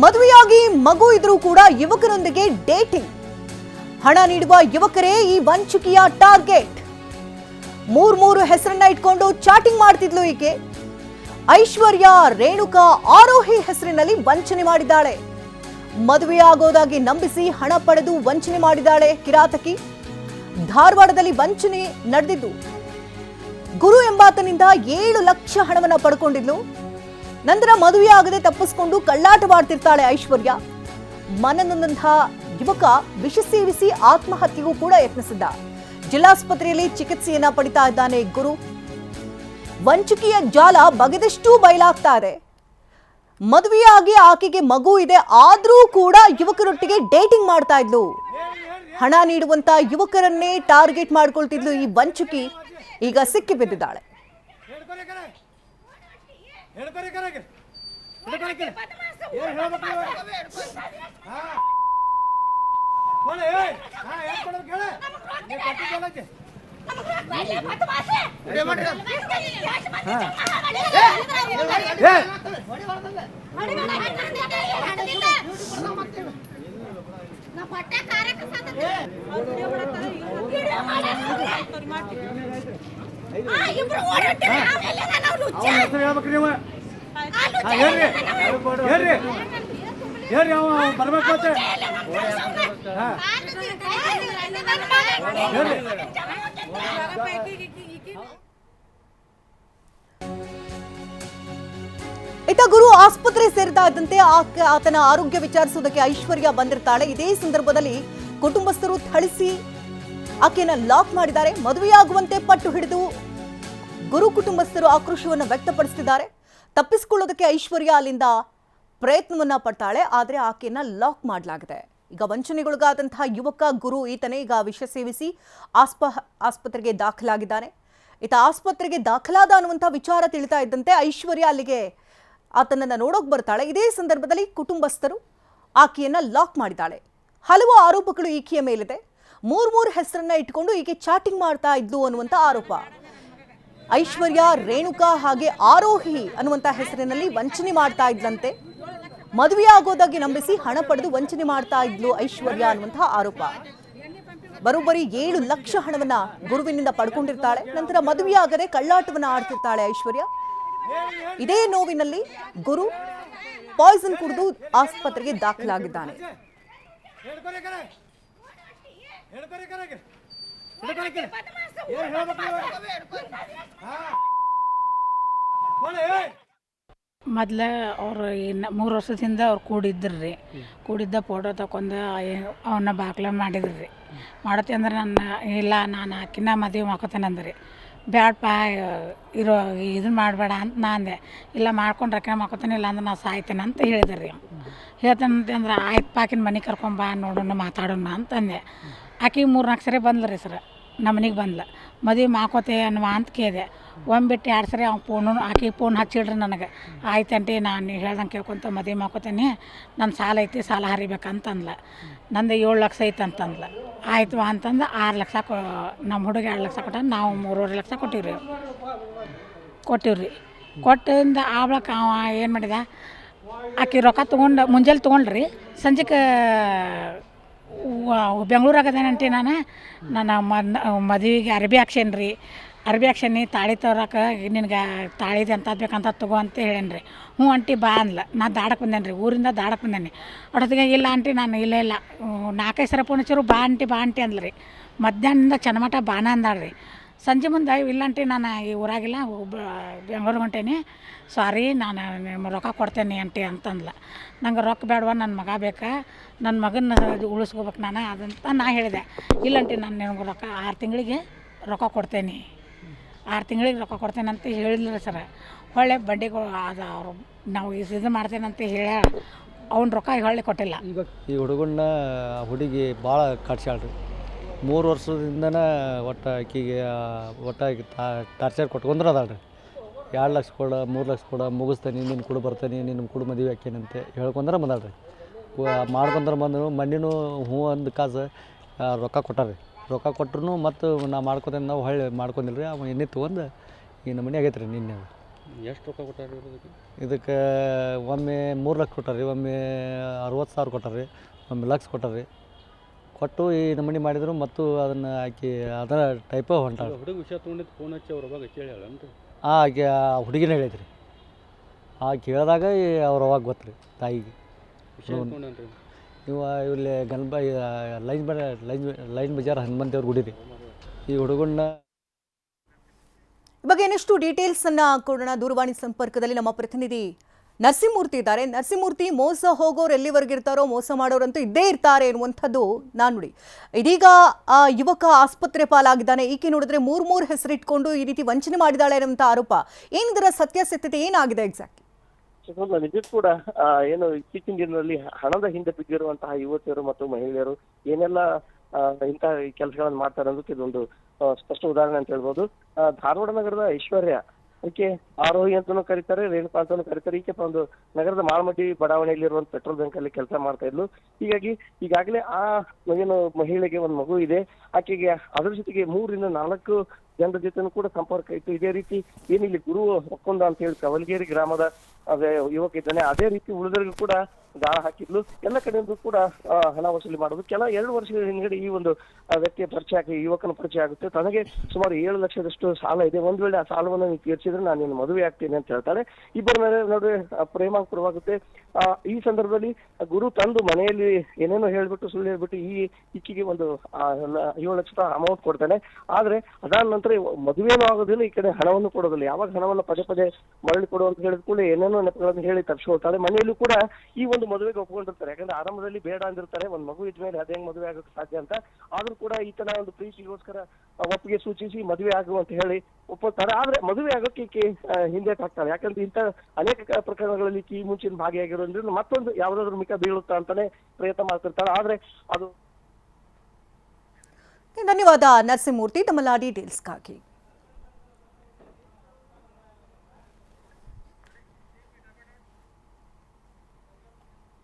ಮದುವೆಯಾಗಿ ಮಗು ಇದ್ರೂ ಕೂಡ ಯುವಕರೊಂದಿಗೆ ಡೇಟಿಂಗ್. ಹಣ ನೀಡುವ ಯುವಕರೇ ಈ ವಂಚಕಿಯ ಟಾರ್ಗೆಟ್. ಮೂರು ಹೆಸರನ್ನ ಇಟ್ಕೊಂಡು ಚಾಟಿಂಗ್ ಮಾಡ್ತಿದ್ಲು ಈಕೆ. ಐಶ್ವರ್ಯ ರೇಣುಕಾ ಆರೋಹಿ ಹೆಸರಿನಲ್ಲಿ ವಂಚನೆ ಮಾಡಿದ್ದಾಳೆ. ಮದುವೆಯಾಗೋದಾಗಿ ನಂಬಿಸಿ ಹಣ ಪಡೆದು ವಂಚನೆ ಮಾಡಿದ್ದಾಳೆ ಕಿರಾತಕಿ. ಧಾರವಾಡದಲ್ಲಿ ವಂಚನೆ ನಡೆದಿದ್ದು. ಗುರು ಎಂಬಾತನಿಂದ 7 ಲಕ್ಷ ಹಣವನ್ನ ಪಡ್ಕೊಂಡಿದ್ಲು. ನಂತರ ಮದುವೆಯಾಗದೆ ತಪ್ಪಿಸಿಕೊಂಡು ಕಳ್ಳಾಟವಾಡ್ತಿರ್ತಾಳೆ ಐಶ್ವರ್ಯ. ಮನನೊಂದಂತಹ ಯುವಕ ವಿಷ ಸೇವಿಸಿ ಆತ್ಮಹತ್ಯೆಗೂ ಕೂಡ ಯತ್ನಿಸಿದ್ದ. ಜಿಲ್ಲಾಸ್ಪತ್ರೆಯಲ್ಲಿ ಚಿಕಿತ್ಸೆಯನ್ನ ಪಡಿತಾ ಇದ್ದಾನೆ ಗುರು. ವಂಚಕಿಯ ಜಾಲ ಬಗೆದಷ್ಟು ಬಯಲಾಗ್ತಾ ಇದೆ. ಮದುವೆಯಾಗಿ ಆಕೆಗೆ ಮಗು ಇದೆ, ಆದ್ರೂ ಕೂಡ ಯುವಕರೊಟ್ಟಿಗೆ ಡೇಟಿಂಗ್ ಮಾಡ್ತಾ ಇದ್ಲು. ಹಣ ನೀಡುವಂತ ಯುವಕರನ್ನೇ ಟಾರ್ಗೆಟ್ ಮಾಡ್ಕೊಳ್ತಿದ್ಲು ಈ ವಂಚಕಿ. ಈಗ ಸಿಕ್ಕಿ ಬಿದ್ದಿದ್ದಾಳೆ. ಇತ್ತ ಗುರು ಆಸ್ಪತ್ರೆ ಸೇರ್ತಾ ಇದ್ದಂತೆ ಆತನ ಆರೋಗ್ಯ ವಿಚಾರಿಸುವುದಕ್ಕೆ ಐಶ್ವರ್ಯ ಬಂದಿರ್ತಾಳೆ. ಇದೇ ಸಂದರ್ಭದಲ್ಲಿ ಕುಟುಂಬಸ್ಥರು ಥಳಿಸಿ ಆಕೆಯನ್ನ ಲಾಕ್ ಮಾಡಿದ್ದಾರೆ. ಮದುವೆಯಾಗುವಂತೆ ಪಟ್ಟು ಹಿಡಿದು ಗುರು ಕುಟುಂಬಸ್ಥರು ಆಕ್ರೋಶವನ್ನು ವ್ಯಕ್ತಪಡಿಸುತ್ತಿದ್ದಾರೆ. ತಪ್ಪಿಸಿಕೊಳ್ಳೋದಕ್ಕೆ ಐಶ್ವರ್ಯ ಅಲ್ಲಿಂದ ಪ್ರಯತ್ನವನ್ನ ಪಡ್ತಾಳೆ, ಆದರೆ ಆಕೆಯನ್ನ ಲಾಕ್ ಮಾಡಲಾಗಿದೆ. ಈಗ ವಂಚನೆಗೊಳಗಾದಂತಹ ಯುವಕ ಗುರು ಈತನೇ ಈಗ ವಿಷ ಸೇವಿಸಿ ಆಸ್ಪತ್ರೆಗೆ ದಾಖಲಾಗಿದ್ದಾನೆ. ಈತ ಆಸ್ಪತ್ರೆಗೆ ದಾಖಲಾದ ಅನ್ನುವಂಥ ವಿಚಾರ ತಿಳಿತಾ ಇದ್ದಂತೆ ಐಶ್ವರ್ಯ ಅಲ್ಲಿಗೆ ಆತನನ್ನ ನೋಡೋಕೆ ಬರ್ತಾಳೆ. ಇದೇ ಸಂದರ್ಭದಲ್ಲಿ ಕುಟುಂಬಸ್ಥರು ಆಕೆಯನ್ನ ಲಾಕ್ ಮಾಡಿದ್ದಾಳೆ. ಹಲವು ಆರೋಪಗಳು ಈಕೆಯ ಮೇಲಿದೆ. ಮೂರು ಹೆಸರನ್ನ ಇಟ್ಕೊಂಡು ಈಕೆ ಚಾಟಿಂಗ್ ಮಾಡ್ತಾ ಇದ್ಲು ಅನ್ನುವಂಥ ಆರೋಪ. ಐಶ್ವರ್ಯ ರೇಣುಕಾ ಹಾಗೆ ಆರೋಹಿ ಅನ್ನುವಂಥ ಹೆಸರಿನಲ್ಲಿ ವಂಚನೆ ಮಾಡ್ತಾ ಇದ್ಲಂತೆ. ಮದುವೆ ಆಗೋದಾಗಿ ನಂಬಿಸಿ ಹಣ ಪಡೆದು ವಂಚನೆ ಮಾಡ್ತಾ ಇದ್ಲು ಐಶ್ವರ್ಯ ಅನ್ನುವಂತಹ ಆರೋಪ. ಬರೋಬ್ಬರಿ 7 ಲಕ್ಷ ಹಣವನ್ನ ಗುರುವಿನಿಂದ ಪಡ್ಕೊಂಡಿರ್ತಾಳೆ. ನಂತರ ಮದುವೆಯಾಗದೆ ಕಳ್ಳಾಟವನ್ನ ಆಡ್ತಿರ್ತಾಳೆ ಐಶ್ವರ್ಯ. ಇದೇ ನೋವಿನಲ್ಲಿ ಗುರು ಪಾಯ್ಸನ್ ಕುಡಿದು ಆಸ್ಪತ್ರೆಗೆ ದಾಖಲಾಗಿದ್ದಾನೆ. ಮೊದ್ಲು ಅವರು 3 ವರ್ಷದಿಂದ ಅವ್ರು ಕೂಡಿದ್ರಿ. ಕೂಡಿದ್ದ ಫೋಟೋ ತಗೊಂಡು ಅವನ್ನ ಬಾಕ್ಲ ಮಾಡಿದ್ರಿ. ಮಾಡತ್ತೆ ಅಂದ್ರೆ ಇಲ್ಲ ನಾನು ಆಕಿನ ಮದುವೆ ಮಾಡ್ಕೊತೇನೆ ಅಂದ್ರಿ. ಬ್ಯಾಡಪ್ಪ ಇರೋ ಇದನ್ನ ಮಾಡಬೇಡ ಅಂತ ನಾ ಅಂದೆ. ಇಲ್ಲ ಮಾಡ್ಕೊಂಡು ರೊಕ್ಕ ಮಾಡ್ಕೊತೇನೆ, ಇಲ್ಲ ಅಂದ್ರೆ ನಾ ಸಾಯ್ತೇನೆ ಅಂತ ಹೇಳಿದ್ರಿ ರೀ. ಹೇಳ್ತೇನೆ ಅಂದ್ರೆ ಆಯ್ತು ಆಕಿನ ಮನೆ ಕರ್ಕೊಂಬ ನೋಡೋಣ ಮಾತಾಡೋಣ ಅಂತಂದೆ. ಆಕಿಗೆ 3-4 ಸರಿ ಬಂದ್ಲು ರೀ ಸರ್. ನಮ್ಮ ಮನೆಗೆ ಬಂದ್ಲು. ಮದುವೆ ಮಾಡ್ಕೋತೆ ಅನ್ನುವ ಅಂತ ಕೇಳಿದೆ. ಬಿಟ್ಟು 2 ಸರಿ ಅವ್ನು ಆಕೆಗೆ ಫೋನ್ ಹಚ್ಚಿಡ್ರಿ ನನಗೆ. ಆಯ್ತಂಟಿ ನಾನು ಹೇಳ್ದಂಗೆ ಕೇಳ್ಕೊತ ಮದುವೆ ಮಾಡ್ಕೋತೇನೆ, ನನ್ನ ಸಾಲ ಐತಿ, ಸಾಲ ಹರಿಬೇಕಂತಂದ್ಲ. ನಂದು 7 ಲಕ್ಷ ಐತೆ ಅಂತಂದ್ಲ. ಆಯ್ತು ಅಂತಂದು 6 ಲಕ್ಷ ನಮ್ಮ ಹುಡುಗ 2 ಲಕ್ಷ ಕೊಟ್ಟ, ನಾವು 3.5 ಲಕ್ಷ ಕೊಟ್ಟಿವ್ರಿ. ಕೊಟ್ಟಿಂದ ಆವ್ಳಕ ಅವ ಏನು ಮಾಡಿದ, ಆಕೆ ರೊಕ್ಕ ತೊಗೊಂಡು ಮುಂಜಾನೆ ತೊಗೊಂಡ್ರಿ. ಸಂಜೆಗೆ ಬೆಂಗ್ಳೂರಾಗದೇನಂಟಿ ನಾನು ಮದುವೆಗೆ ಅರ್ಬಿ ಹಾಕ್ಸೇನಿ ರೀ. ಅರ್ಬಿ ಹಾಕ್ಸೇನಿ, ತಾಳಿ ತರೋಕೆ ನಿನಗೆ ತಾಳಿದು ಎಂಥದ್ದು ಬೇಕಂತ ತಗೋ ಅಂತ ಹೇಳೇನಿ ರೀ. ಹ್ಞೂ ಆಂಟಿ ಬಾ ಅಂದ್ಲ. ನಾ ದಾಡಕ್ಕೆ ಬಂದೇನಿ ರೀ, ಊರಿಂದ ದಾಡಕ್ಕೆ ಬಂದೇನಿ. ಅಷ್ಟೊತ್ತಿಗೆ ಇಲ್ಲ ಆಂಟಿ ನಾನು ಇಲ್ಲ 4-5 ಸರ ಫೋನ್ ಹಚ್ಚಿರು, ಬಾ ಆಂಟಿ ಅಂದ್ಲು ರೀ. ಮಧ್ಯಾಹ್ನದಿಂದ ಚನ್ನಮಠ ಬಾನ ಅಂದಾಳ್ರಿ. ಸಂಜೆ ಮುಂದೆ ಇಲ್ಲ ಆಂಟಿ ನಾನು ಈ ಊರಾಗಿಲ್ಲ, ಬೆಂಗಳೂರಿಗೆ ಹೊಂಟೇನಿ, ಸಾರಿ ನಾನು ನಿಮ್ಮ ರೊಕ್ಕ ಕೊಡ್ತೇನೆ ಆಂಟಿ ಅಂತಂದ್ಲ. ನಂಗೆ ರೊಕ್ಕ ಬೇಡವಾ, ನನ್ನ ಮಗ ಬೇಕಾ, ನನ್ನ ಮಗನ ಉಳಿಸ್ಕೋಬೇಕು ನಾನು ಅದಂತ ನಾ ಹೇಳಿದೆ. ಇಲ್ಲಂಟಿ ನಾನು ನಿಮ್ಗೆ ರೊಕ್ಕ 6 ತಿಂಗಳಿಗೆ ರೊಕ್ಕ ಕೊಡ್ತೇನೆ, 6 ತಿಂಗಳಿಗೆ ರೊಕ್ಕ ಕೊಡ್ತೇನೆ ಅಂತ ಹೇಳಿಲ್ಲ ಸರ. ಹೊಳ್ಳೆ ಬಡ್ಡಿಗಳು ಅದು ಅವರು ನಾವು ಇದು ಮಾಡ್ತೇನೆ ಅಂತ ಹೇಳ ಅವ್ನ ರೊಕ್ಕ ಹೊಳ್ಳೆ ಕೊಟ್ಟಿಲ್ಲ. ಈ ಹುಡುಗಿ ಭಾಳ ಕಟ್ಸ್ಯಾಳ್ರಿ. 3 ವರ್ಷದಿಂದನೇ ಆಕಿಗೆ ಟಾರ್ಚರ್ ಕೊಟ್ಕೊಂಡ್ರೆ ಅದಾಳ್ರಿ. 2 ಲಕ್ಷ ಕೊಡ, 3 ಲಕ್ಷ ಕೊಡ, ಮುಗಿಸ್ತೇನೆ, ನಿನ್ನ ಕೂಡ ಬರ್ತೇನೆ, ನಿನ್ನ ಕೂಡ ಮದುವೆ ಹಾಕೇನಂತೆ ಹೇಳ್ಕೊಂಡ್ರೆ ಬಂದಾಳ್ರಿ. ಮಾಡ್ಕೊಂಡ್ರೆ ಬಂದು ಮಣ್ಣಿನೂ ಹ್ಞೂ ಅಂದ ಕಾಸು ರೊಕ್ಕ ಕೊಟ್ಟಾರ್ರಿ. ರೊಕ್ಕ ಕೊಟ್ಟರು ಮತ್ತು ನಾ ಮಾಡ್ಕೊತೇನೆ ನಾವು ಹೊಳ್ಳಿ ಮಾಡ್ಕೊಂಡಿಲ್ಲ ರೀ. ಅವ ಎಣ್ಣೆ ತೊಗೊಂಡು ಈ ನಮ್ಮ ಮನೆ ಆಗೈತೆ ರೀ ನಿನ್ನೆ. ಎಷ್ಟು ರೊಕ್ಕ ಕೊಟ್ಟಾರೆ ಇದಕ್ಕೆ? ಇದಕ್ಕೆ ಒಮ್ಮೆ 3 ಲಕ್ಷ ಕೊಟ್ಟಾರೆ, ಒಮ್ಮೆ 60,000 ಕೊಟ್ಟಾರೆ, ಒಮ್ಮೆ ಲಕ್ಷ ಕೊಟ್ಟಾರೆ. ಕೊಟ್ಟು ಈ ನಮೂನಿ ಮಾಡಿದ್ರು ಮತ್ತು ಅದನ್ನು ಆಕಿ ಅದರ ಟೈಪ ಹೊಂಟಾಳೆ. ಹುಡುಗ ವಿಷಯ ತೊಗೊಂಡಿದ್ದು ಫೋನ್ ಹಚ್ಚಿ ಅವ್ರ ಅವಾಗ ಕೇಳ್ಯಾಳನ್ರಿ? ಆಕೆ ಆ ಹುಡುಗಿನ ಹೇಳೈತ್ರಿ. ಆ ಕೇಳಿದಾಗ ಅವ್ರ ಅವಾಗ ಗೊತ್ತು ರೀ ತಾಯಿಗೆ. ವಿಷಯ ತೊಗೊಂಡನ್ರಿ ಇವ ಇಲ್ಲಿ ಗಣಪ ಲೈನ್ ಬಜಾರ್ ಹನುಮಂತ ದೇವ್ರ ಗುಡಿ ರೀ. ಈ ಹುಡುಗನ್ನ ಈ ಬಗ್ಗೆ ಇನ್ನಷ್ಟು ಡೀಟೇಲ್ಸ್ ಅನ್ನ ಕೊಡೋಣ. ದೂರವಾಣಿ ಸಂಪರ್ಕದಲ್ಲಿ ನಮ್ಮ ಪ್ರತಿನಿಧಿ ನರಸಿಂಹಮೂರ್ತಿ ಇದ್ದಾರೆ. ನರಸಿಂಹಮೂರ್ತಿ, ಮೋಸ ಹೋಗೋರು ಎಲ್ಲಿವರೆಗೆ ಇರ್ತಾರೋ ಮೋಸ ಮಾಡೋರಂತೂ ಇದ್ದೇ ಇರ್ತಾರೆ ಎನ್ನುವಂಥದ್ದು ನಾನುಡಿ. ಇದೀಗ ಆ ಯುವಕ ಆಸ್ಪತ್ರೆ ಪಾಲಾಗಿದ್ದಾನೆ. ಈಕೆ ನೋಡಿದ್ರೆ ಮೂರ್ ಹೆಸರಿಟ್ಕೊಂಡು ಈ ರೀತಿ ವಂಚನೆ ಮಾಡಿದಾಳೆ ಅನ್ನುವಂಥ ಆರೋಪ. ಏನಿದರ ಸತ್ಯಾಸತ್ಯತೆ ಏನಾಗಿದೆ ಎಕ್ಸಾಕ್ಟ್? ನಿಜಕ್ಕೂ ಕೂಡ ಏನು ಇತ್ತೀಚಿನ ದಿನದಲ್ಲಿ ಹಣದ ಹಿಂದೆ ಬಿದ್ದಿರುವಂತಹ ಯುವತಿಯರು ಮತ್ತು ಮಹಿಳೆಯರು ಏನೆಲ್ಲ ಇಂತಹ ಕೆಲಸಗಳನ್ನು ಮಾಡ್ತಾರೆ ಅನ್ನೋದಕ್ಕೆ ಇದೊಂದು ಸ್ಪಷ್ಟ ಉದಾಹರಣೆ ಅಂತ ಹೇಳ್ಬೋದು. ಧಾರವಾಡ ನಗರದ ಐಶ್ವರ್ಯ, ಈಕೆ ಆರೋಹಿ ಅಂತಾನೂ ಕರೀತಾರೆ, ರೇಣುಕಾ ಅಂತಾನೂ ಕರೀತಾರೆ. ಈಕೆ ಒಂದು ನಗರದ ಮಾಳಮಟ್ಟಿ ಬಡಾವಣೆಯಲ್ಲಿರುವಂತ ಪೆಟ್ರೋಲ್ ಬಂಕ್ ಅಲ್ಲಿ ಕೆಲಸ ಮಾಡ್ತಾ ಇದ್ಲು. ಹೀಗಾಗಿ ಈಗಾಗಲೇ ಆ ಏನು ಮಹಿಳೆಗೆ ಒಂದು ಮಗು ಇದೆ. ಆಕೆಗೆ ಅದ್ರ ಜೊತೆಗೆ 3 ರಿಂದ 4 ಜನರ ಜೊತೆನೂ ಕೂಡ ಸಂಪರ್ಕ ಇತ್ತು. ಇದೇ ರೀತಿ ಏನಿಲ್ಲಿ ಗುರು ಒಕ್ಕೊಂದ ಅಂತ ಹೇಳಿ ಕವಲಗೇರಿ ಗ್ರಾಮದ ಅದೇ ಯುವಕ ಇದ್ದಾನೆ. ಅದೇ ರೀತಿ ಉಳಿದರಿಗೂ ಕೂಡ ದಾಳ ಹಾಕಿದ್ಲು. ಎಲ್ಲ ಕಡೆಯಿಂದ ಕೂಡ ಹಣ ವಸೂಲಿ ಮಾಡೋದು. 2 ವರ್ಷಗಳ ಹಿಂದ್ಗಡೆ ಈ ಒಂದು ವ್ಯಕ್ತಿಯ ಪರಿಚಯ ಆಗಿ ಯುವಕನ ಪರಿಚಯ ಆಗುತ್ತೆ. ತನಗೆ ಸುಮಾರು 7 ಲಕ್ಷದಷ್ಟು ಸಾಲ ಇದೆ. ಒಂದ್ ವೇಳೆ ಆ ಸಾಲವನ್ನು ನೀವು ತೀರ್ಸಿದ್ರೆ ನಾನು ನಿನ್ನ ಮದುವೆ ಆಗ್ತೀನಿ ಅಂತ ಹೇಳ್ತಾಳೆ. ಇಬ್ಬರ ಮೇಲೆ ನಡುವೆ ಪ್ರೇಮಾಂಕುರವಾಗುತ್ತೆ. ಈ ಸಂದರ್ಭದಲ್ಲಿ ಗುರು ತಂದು ಮನೆಯಲ್ಲಿ ಏನೇನೋ ಹೇಳ್ಬಿಟ್ಟು ಸುಳ್ಳು ಹೇಳ್ಬಿಟ್ಟು ಈಕಿಗೆ ಒಂದು 7 ಲಕ್ಷ ಅಮೌಂಟ್ ಕೊಡ್ತಾನೆ. ಆದ್ರೆ ಅದಾದ ನಂತರ ಮದುವೆನೂ ಆಗೋದಿಲ್ಲ, ಈ ಕಡೆ ಹಣವನ್ನು ಕೊಡೋದಿಲ್ಲ. ಯಾವಾಗ ಹಣವನ್ನು ಪದೇ ಪದೇ ಮರಳಿ ಕೊಡು ಅಂತ ಹೇಳಿದ ಕೂಡಲೇ ಏನೇನೋ ನೆಪಗಳನ್ನು ಹೇಳಿ ತಪ್ಪಿಸ್ಕೊಳ್ತಾಳೆ. ಮನೆಯಲ್ಲೂ ಕೂಡ ಈ ಒಂದು ಮದುವೆಗೆ ಒಪ್ಕೊಂಡಿರ್ತಾರೆ. ಯಾಕಂದ್ರೆ ಆರಂಭದಲ್ಲಿ ಬೇಡ ಅಂದಿರ್ತಾರೆ, ಒಂದ್ ಮಗು ಇದ್ಮೇಲೆ ಅದೇ ಹೆಂಗ್ ಮದುವೆ ಆಗೋಕೆ ಸಾಧ್ಯ ಅಂತ. ಆದ್ರೂ ಕೂಡ ಈತನ ಒಂದು ಪ್ರೀತಿಗೋಸ್ಕರ ಒಪ್ಪಿಗೆ ಸೂಚಿಸಿ ಮದುವೆ ಆಗು ಅಂತ ಹೇಳಿ ಒಪ್ಪುತ್ತಾರೆ. ಆದ್ರೆ ಮದುವೆ ಆಗೋಕೆ ಈಕೆ ಹಿಂದೆ ಹಾಕ್ತಾಳೆ. ಯಾಕಂದ್ರೆ ಇಂಥ ಅನೇಕ ಪ್ರಕರಣಗಳಲ್ಲಿ ಈ ಮುಂಚಿನ ಭಾಗಿಯಾಗಿರೋದ್ರಿಂದ ಮತ್ತೊಂದು ಯಾವ್ದಾದ್ರು ಮಿಕ್ಕ ಬೀಳುತ್ತಾ ಅಂತಾನೆ ಪ್ರಯತ್ನ ಮಾಡ್ತಿರ್ತಾಳೆ. ಆದ್ರೆ ಅದು ಧನ್ಯವಾದ ನರಸಿಂಹಮೂರ್ತಿ ತಮ್ಮ ಡೀಟೇಲ್ಸ್ಗಾಗಿ.